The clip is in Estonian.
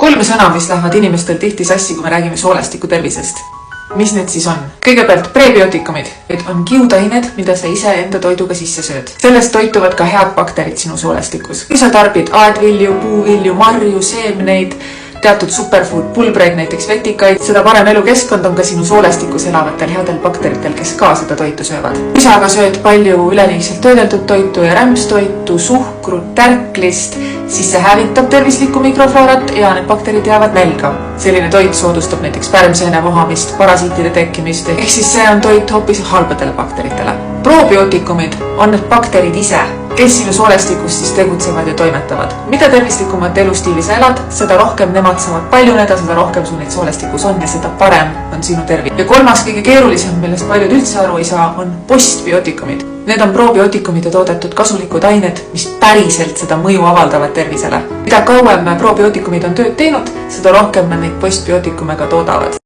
3 sõna, mis lähevad inimestel tihti sassi, kui me räägime soolestiku tervisest. Mis need siis on? Kõigepealt prebiootikumid. Need on kiudained, mida sa ise enda toiduga sisse sööd. Sellest toituvad ka head bakterid sinu soolestikus. Kui sa tarbid aedvilju, puuvilju, marju, seemneid, teatud superfood pulbreid, näiteks vetikaid, seda parem elukeskkond on ka sinu soolestikus elavatel headel bakteritel, kes ka seda toitu söövad. Kui sa aga sööd palju üleliigselt töödeldud toitu ja rämpstoitu, suhkrut, tärklist, siis see hävitab tervislikku mikrofloorat ja need bakterid jäävad nälga. Selline toit soodustab näiteks pärmseene vohamist, parasiitide tekkimist, ehk siis see on toit hoopis halbadele bakteritele. Probiootikumid on need bakterid ise, kes sinu soolestikus siis tegutsevad ja toimetavad. Mida tervislikumat elustiili sa elad, seda rohkem nemad saavad paljuneda, seda rohkem sul neid soolestikus on ja seda parem on sinu tervis. Ja 3. kõige keerulisem, millest paljud üldse aru ei saa, on postbiootikumid. Need on probiootikumide toodetud kasulikud ained, mis päriselt seda mõju avaldavad tervisele. Mida kauem probiootikumid on tööd teinud, seda rohkem nad neid postbiootikume ka toodavad.